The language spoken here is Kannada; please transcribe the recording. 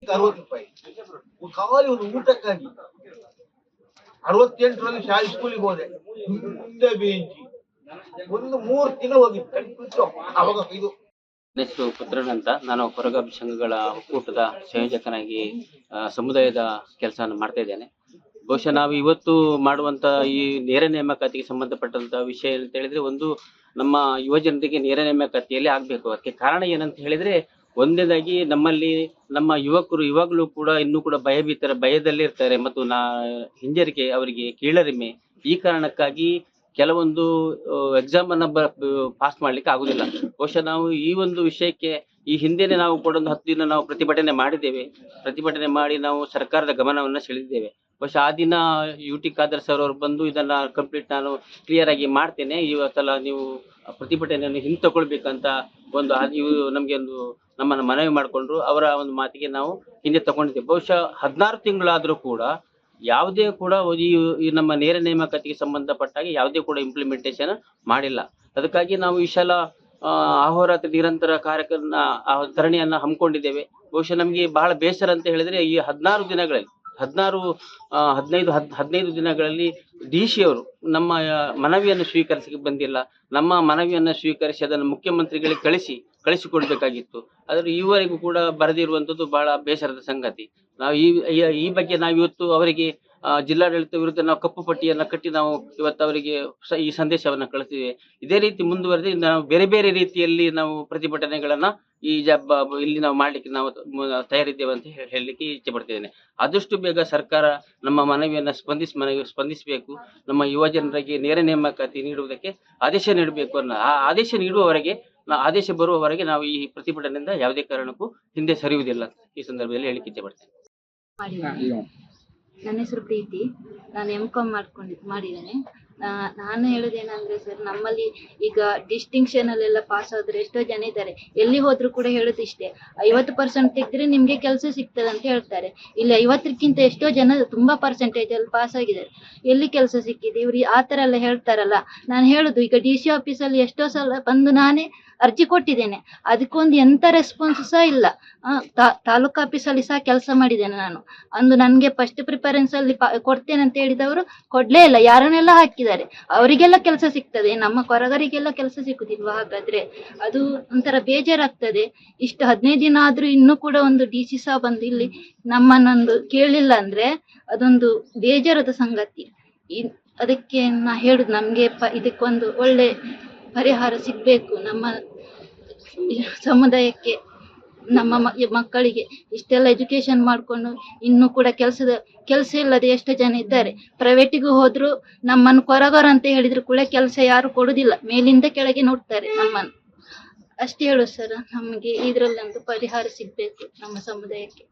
60 ರೂಪಾಯಿ ಖಾಲಿ ಒಂದು ಊಟಕ್ಕಾಗಿ. 68ರಲ್ಲಿ ಶಾಲೆ ಸ್ಕೂಲಿಗೆ ಹೋದೆ, ಹಿಂದೆ ಬೇಂಚಿ ಒಂದು 3 ತಿಂಗಳು ಹೋಗಿತ್ತು. ಅವಾಗ ಇದು ನನ್ನ ಹೆಸರು ಪುತ್ರನ್ ಅಂತ. ನಾನು ಕೊರಗಾಬಿ ಸಂಘಗಳ ಒಕ್ಕೂಟದ ಸಂಯೋಜಕನಾಗಿ ಸಮುದಾಯದ ಕೆಲಸವನ್ನು ಮಾಡ್ತಾ ಇದ್ದೇನೆ. ಬಹುಶಃ ನಾವು ಇವತ್ತು ಮಾಡುವಂತ ಈ ನೇರ ನೇಮಕಾತಿಗೆ ಸಂಬಂಧಪಟ್ಟಂತ ವಿಷಯ ಅಂತ ಹೇಳಿದ್ರೆ, ಒಂದು ನಮ್ಮ ಯುವಜನರಿಗೆ ನೇರ ನೇಮಕಾತಿಯಲ್ಲಿ ಆಗ್ಬೇಕು. ಅದಕ್ಕೆ ಕಾರಣ ಏನಂತ ಹೇಳಿದ್ರೆ, ಒಂದನೇದಾಗಿ ನಮ್ಮಲ್ಲಿ ನಮ್ಮ ಯುವಕರು ಇವಾಗಲೂ ಕೂಡ ಇನ್ನೂ ಕೂಡ ಭಯದಲ್ಲಿ ಇರ್ತಾರೆ ಮತ್ತು ಹಿಂಜರಿಕೆ, ಅವರಿಗೆ ಕೀಳರಿಮೆ. ಈ ಕಾರಣಕ್ಕಾಗಿ ಕೆಲವೊಂದು ಎಕ್ಸಾಮ್ ಅನ್ನ ಪಾಸ್ ಮಾಡ್ಲಿಕ್ಕೆ ಆಗುದಿಲ್ಲ. ಬಹುಶಃ ನಾವು ಈ ಒಂದು ವಿಷಯಕ್ಕೆ ಈ ಹಿಂದೆನೆ ನಾವು ಕೂಡ ಒಂದು 10 ದಿನ ನಾವು ಪ್ರತಿಭಟನೆ ಮಾಡಿದ್ದೇವೆ. ಪ್ರತಿಭಟನೆ ಮಾಡಿ ನಾವು ಸರ್ಕಾರದ ಗಮನವನ್ನ ಸೆಳೆದಿದ್ದೇವೆ. ಬಹುಶಃ ಆ ದಿನ UT ಖಾದರ್ ಸರ್ ಅವರು ಬಂದು ಇದನ್ನ ಕಂಪ್ಲೀಟ್ ನಾನು ಕ್ಲಿಯರ್ ಆಗಿ ಮಾಡ್ತೇನೆ, ಇವತ್ತೆಲ್ಲ ನೀವು ಪ್ರತಿಭಟನೆಯನ್ನು ಹಿಂತಕೊಳ್ಬೇಕಂತ ಒಂದು ನಮ್ಗೆ ಒಂದು ನಮ್ಮನ್ನ ಮನವಿ ಮಾಡಿಕೊಂಡ್ರು. ಅವರ ಒಂದು ಮಾತಿಗೆ ನಾವು ಹಿಂದೆ ತಗೊಂಡಿದ್ದೇವೆ. ಬಹುಶಃ 16 ತಿಂಗಳಾದ್ರೂ ಕೂಡ ಯಾವುದೇ ಕೂಡ ಈ ನಮ್ಮ ನೇರ ನೇಮಕಾತಿಗೆ ಸಂಬಂಧಪಟ್ಟಾಗಿ ಯಾವುದೇ ಕೂಡ ಇಂಪ್ಲಿಮೆಂಟೇಷನ್ ಮಾಡಿಲ್ಲ. ಅದಕ್ಕಾಗಿ ನಾವು ಈ ಸಲ ಅಹೋರಾತ್ರಿ ನಿರಂತರ ಕಾರ್ಯಕ್ರಮ ಧರಣಿಯನ್ನ ಹಮ್ಮಿಕೊಂಡಿದ್ದೇವೆ. ಬಹುಶಃ ನಮಗೆ ಬಹಳ ಬೇಸರ ಅಂತ ಹೇಳಿದ್ರೆ, ಈ 15 ದಿನಗಳಲ್ಲಿ DC ಅವರು ನಮ್ಮ ಮನವಿಯನ್ನು ಸ್ವೀಕರಿಸಕ್ಕೆ ಬಂದಿಲ್ಲ. ನಮ್ಮ ಮನವಿಯನ್ನು ಸ್ವೀಕರಿಸಿ ಅದನ್ನು ಮುಖ್ಯಮಂತ್ರಿಗಳಿಗೆ ಕಳಿಸಿಕೊಡ್ಬೇಕಾಗಿತ್ತು. ಆದ್ರೆ ಈವರೆಗೂ ಕೂಡ ಬರೆದಿರುವಂತದ್ದು ಬಹಳ ಬೇಸರದ ಸಂಗತಿ. ನಾವು ಈ ಬಗ್ಗೆ ನಾವು ಇವತ್ತು ಅವರಿಗೆ ಜಿಲ್ಲಾಡಳಿತ ವಿರುದ್ಧ ನಾವು ಕಪ್ಪು ಪಟ್ಟಿಯನ್ನ ಕಟ್ಟಿ ನಾವು ಇವತ್ತು ಅವರಿಗೆ ಈ ಸಂದೇಶವನ್ನ ಕಳಿಸಿದ್ದೇವೆ. ಇದೇ ರೀತಿ ಮುಂದುವರೆದು ನಾವು ಬೇರೆ ಬೇರೆ ರೀತಿಯಲ್ಲಿ ನಾವು ಪ್ರತಿಭಟನೆಗಳನ್ನ ಇಲ್ಲಿ ನಾವು ಮಾಡ್ಲಿಕ್ಕೆ ನಾವು ತಯಾರಿದ್ದೇವೆ ಅಂತ ಹೇಳಲಿಕ್ಕೆ ಇಚ್ಛೆ ಪಡ್ತಿದ್ದೇನೆ. ಆದಷ್ಟು ಬೇಗ ಸರ್ಕಾರ ನಮ್ಮ ಮನವಿಯನ್ನ ಸ್ಪಂದಿಸಬೇಕು. ನಮ್ಮ ಯುವ ಜನರಿಗೆ ನೇರ ನೇಮಕಾತಿ ನೀಡುವುದಕ್ಕೆ ಆದೇಶ ನೀಡಬೇಕು ಅನ್ನೋ ಆದೇಶ ನೀಡುವವರೆಗೆ, ಆದೇಶ ಬರುವವರೆಗೆ ನಾವು ಈ ಪ್ರತಿಭಟನೆಯಿಂದ ಯಾವುದೇ ಕಾರಣಕ್ಕೂ ಹಿಂದೆ ಸರಿಯುವುದಿಲ್ಲ ಈ ಸಂದರ್ಭದಲ್ಲಿ ಹೇಳಿಕ್ಕೆ ಇಚ್ಛೆ ಪಡ್ತೇನೆ. ನನ್ನ ಹೆಸರು ಪ್ರೀತಿ, ನಾನು M.Com ಮಾಡಿದ್ದೇನೆ. ನಾನು ಹೇಳೋದೇನಂದ್ರೆ ಸರ್, ನಮ್ಮಲ್ಲಿ ಈಗ ಡಿಸ್ಟಿಂಕ್ಷನ್ ಅಲ್ಲೆಲ್ಲ ಪಾಸ್ ಆದ್ರೆ ಎಷ್ಟೋ ಜನ ಇದ್ದಾರೆ, ಎಲ್ಲಿ ಹೋದ್ರು ಕೂಡ ಹೇಳೋದು ಇಷ್ಟೇ, 50% ತೆಗೆದ್ರೆ ನಿಮ್ಗೆ ಕೆಲಸ ಸಿಗ್ತದೆ ಅಂತ ಹೇಳ್ತಾರೆ. ಇಲ್ಲಿ 50ಕ್ಕಿಂತ ಎಷ್ಟೋ ಜನ ತುಂಬಾ ಪರ್ಸೆಂಟೇಜ್ ಅಲ್ಲಿ ಪಾಸ್ ಆಗಿದ್ದಾರೆ, ಎಲ್ಲಿ ಕೆಲಸ ಸಿಕ್ಕಿದೆ ಇವ್ರು ಆ ತರ ಎಲ್ಲ ಹೇಳ್ತಾರಲ್ಲ. ನಾನು ಹೇಳುದು, ಈಗ DC ಆಫೀಸಲ್ಲಿ ಎಷ್ಟೋ ಸಲ ಬಂದು ನಾನೇ ಅರ್ಜಿ ಕೊಟ್ಟಿದ್ದೇನೆ, ಅದಕ್ಕೊಂದು ಎಂತ ರೆಸ್ಪಾನ್ಸ್ ಸಹ ಇಲ್ಲ. ತಾಲೂಕು ಆಫೀಸಲ್ಲಿ ಸಹ ಕೆಲಸ ಮಾಡಿದ್ದೇನೆ ನಾನು. ಅಂದು ನನ್ಗೆ ಫಸ್ಟ್ ಪ್ರಿಫರೆನ್ಸ್ ಅಲ್ಲಿ ಕೊಡ್ತೇನೆ ಅಂತ ಹೇಳಿದವರು ಕೊಡ್ಲೇ ಇಲ್ಲ, ಯಾರನ್ನೆಲ್ಲ ಹಾಕಿದ್ದಾರೆ. ಅವರಿಗೆಲ್ಲ ಕೆಲಸ ಸಿಗ್ತದೆ, ನಮ್ಮ ಕೊರಗರಿಗೆಲ್ಲ ಕೆಲಸ ಸಿಕ್ಕುದಿಲ್ವಾ? ಹಾಗಾದ್ರೆ ಅದು ಒಂಥರ ಬೇಜಾರಾಗ್ತದೆ. ಇಷ್ಟು 15 ದಿನ ಆದ್ರೂ ಇನ್ನೂ ಕೂಡ ಒಂದು DC ಸಹ ಬಂದು ಇಲ್ಲಿ ನಮ್ಮನ್ನೊಂದು ಕೇಳಿಲ್ಲ ಅಂದ್ರೆ ಅದೊಂದು ಬೇಜಾರದ ಸಂಗತಿ. ಅದಕ್ಕೆ ನಾ ಹೇಳುದು, ನಮ್ಗೆ ಇದಕ್ಕೊಂದು ಒಳ್ಳೆ ಪರಿಹಾರ ಸಿಗ್ಬೇಕು. ನಮ್ಮ ಸಮುದಾಯಕ್ಕೆ, ನಮ್ಮ ಮಕ್ಕಳಿಗೆ ಇಷ್ಟೆಲ್ಲ ಎಜುಕೇಶನ್ ಮಾಡ್ಕೊಂಡು ಇನ್ನೂ ಕೂಡ ಕೆಲಸ ಇಲ್ಲದೆ ಎಷ್ಟು ಜನ ಇದ್ದಾರೆ. ಪ್ರೈವೇಟಿಗೂ ಹೋದ್ರು ನಮ್ಮನ್ನು ಕೊರಗರ ಅಂತ ಹೇಳಿದ್ರು ಕೂಡ ಕೆಲಸ ಯಾರು ಕೊಡುದಿಲ್ಲ, ಮೇಲಿಂದ ಕೆಳಗೆ ನೋಡ್ತಾರೆ ನಮ್ಮನ್ನು. ಅಷ್ಟೇ ಹೇಳು ಸರ್, ನಮಗೆ ಇದ್ರಲ್ಲಿ ಒಂದು ಪರಿಹಾರ ಸಿಗ್ಬೇಕು ನಮ್ಮ ಸಮುದಾಯಕ್ಕೆ.